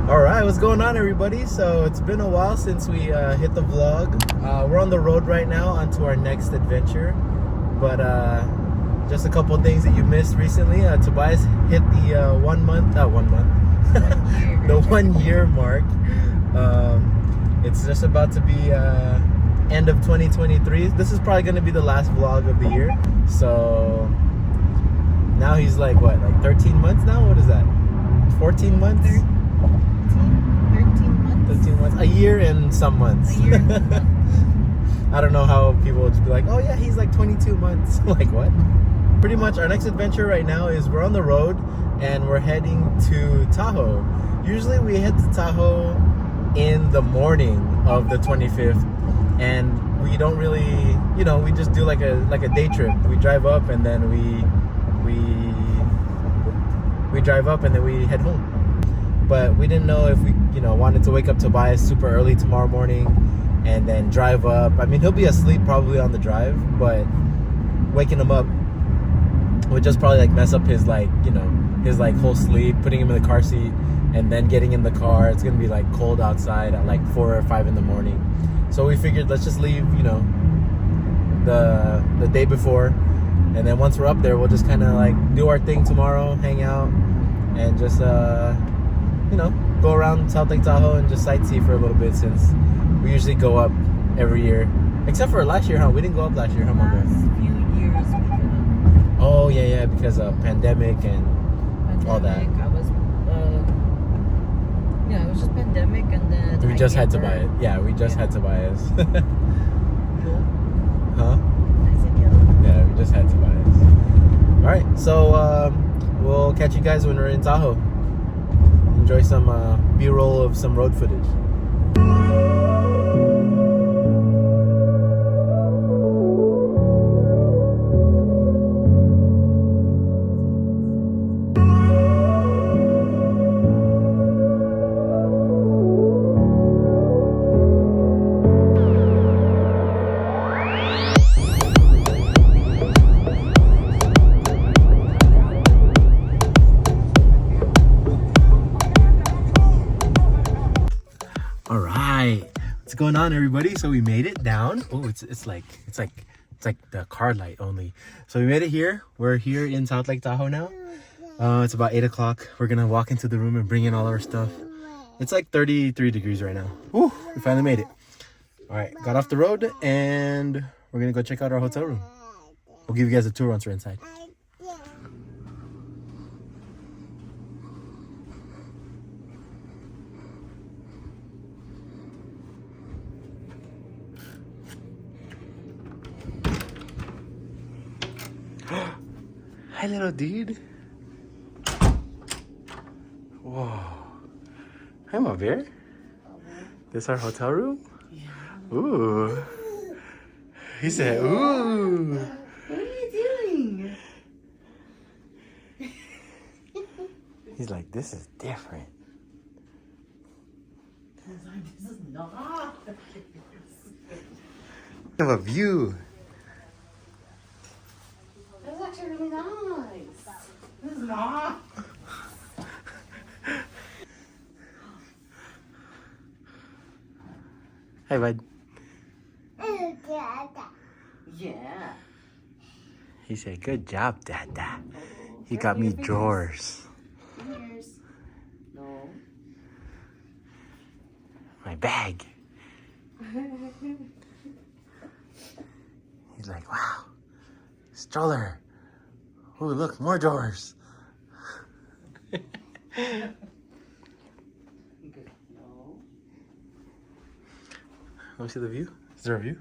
All right, what's going on, everybody? So it's been a while since we hit the vlog. We're on the road right now onto our next adventure, but just a couple of things that you missed recently. Tobias hit the 1 month, the 1 year mark. It's just about to be end of 2023. This is probably going to be the last vlog of the year. So now he's like what, like 13 months now? What is that? 14 months? 13 months, a year and some months. I don't know how people would just be like, oh yeah, he's like 22 months. Like what? Pretty much our next adventure right now is we're on the road and we're heading to Tahoe. Usually we head to Tahoe in the morning of the 25th, and we don't really, you know, we just do like a day trip. We drive up and then we drive up and then we head home. But we didn't know if we, you know, wanted to wake up Tobias super early tomorrow morning and then drive up. I mean, he'll be asleep probably on the drive, but waking him up would just probably like mess up his, like, you know, his like whole sleep, putting him in the car seat and then getting in the car. It's gonna be like cold outside at like 4 or 5 in the morning. So we figured let's just leave, you know, the day before, and then once we're up there, we'll just kind of like do our thing tomorrow, hang out, and just you know, go around South Lake Tahoe and just sightsee for a little bit, since we usually go up every year. Except for last year, huh? We didn't go up last year, huh, Mom? Last few years we couldn't. Oh, yeah, because of pandemic and all that. It was just pandemic, and then We just had to buy it. Yeah, we just had to buy it. Huh? I said yellow. Yeah, we just had to buy it. Alright, so we'll catch you guys when we're in Tahoe. Enjoy some B-roll of some road footage. All right, what's going on, everybody? So we made it down. Oh, it's like the car light only. So we made it here. We're here in South Lake Tahoe now. It's about 8 o'clock. We're gonna walk into the room and bring in all our stuff. It's like 33 degrees right now. Woo, we finally made it. All right, got off the road and we're gonna go check out our hotel room. We'll give you guys a tour once we're inside. Hi, little dude. Whoa. Hi, my bear. This our hotel room? Yeah. Ooh. He said, ooh. What are you doing? He's like, this is different. This is not. We have a view. That's actually really nice. This is not. Hi, bud. Yeah. He said, good job, Dada. He got me drawers. Fingers. No. My bag. He's like, wow. Stroller. Ooh, look, more drawers. Good. No. Let me see the view. Is there a view?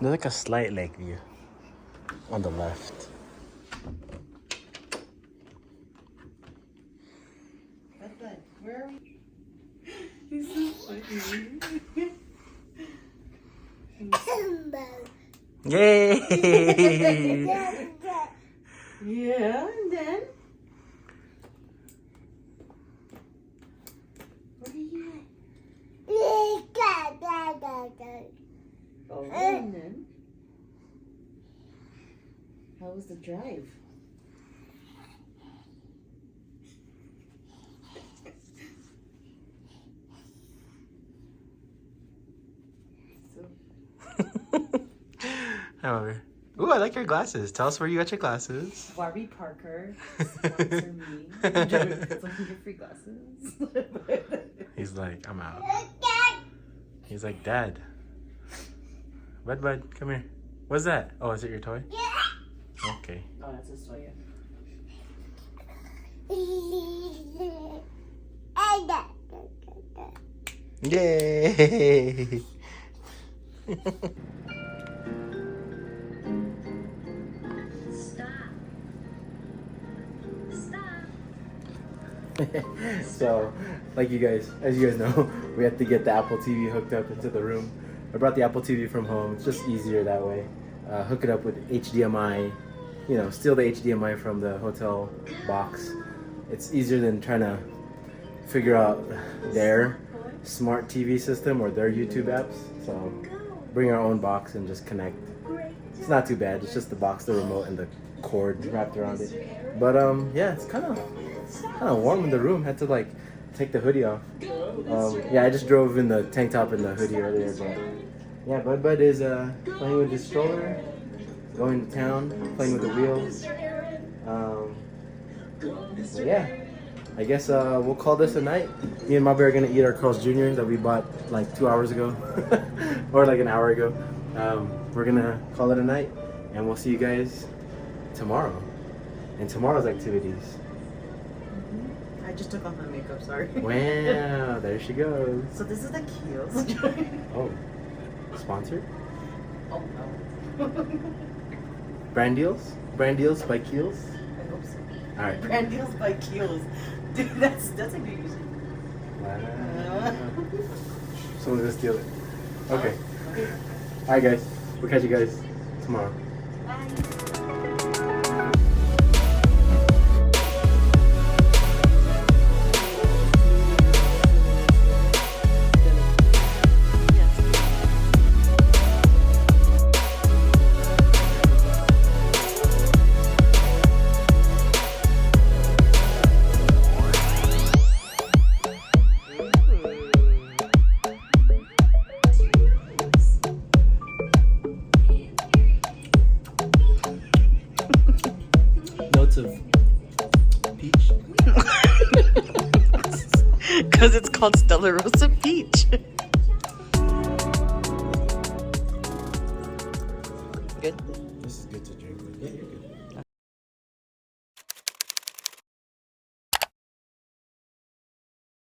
There's like a slight lake view on the left. Where are we? He's so funny. Yay! Yeah, and then what are you at? Oh, and then how was the drive? However. Ooh, I like your glasses. Tell us where you got your glasses. Barbie Parker, sponsor me. Some free glasses. He's like, I'm out. He's like, Dad. Bud, come here. What's that? Oh, is it your toy? Yeah. Okay. Oh, that's his toy. Yay! So, like as you guys know, we have to get the Apple TV hooked up into the room. I brought the Apple TV from home. It's just easier that way. Hook it up with HDMI, you know, steal the HDMI from the hotel box. It's easier than trying to figure out their smart TV system or their YouTube apps. So bring our own box and just connect. It's not too bad. It's just the box, the remote, and the cord wrapped around it. But yeah, it's kind of warm in the room. Had to like take the hoodie off. Yeah, I just drove in the tank top and the hoodie earlier, but yeah, Bud is playing with his stroller, going to town, playing with the wheels. But yeah, I guess we'll call this a night. Me and Mobby are gonna eat our Carl's Jr. that we bought like 2 hours ago, or like an hour ago. We're gonna call it a night, and we'll see you guys tomorrow. And tomorrow's activities. I just took off my makeup, sorry. Wow, there she goes. So this is the Kiehl's. Oh, sponsored? Oh no. Brand deals? Brand deals by Kiehl's? I hope so. All right. Brand deals by Kiehl's. Dude, that's a good music. Wow. Someone's gonna steal it. Okay. Okay. All right, guys. We'll catch you guys tomorrow. Bye. Notes of peach. Because it's called Stella Rosa Peach. Good. This is good to drink with. Yeah, you're good.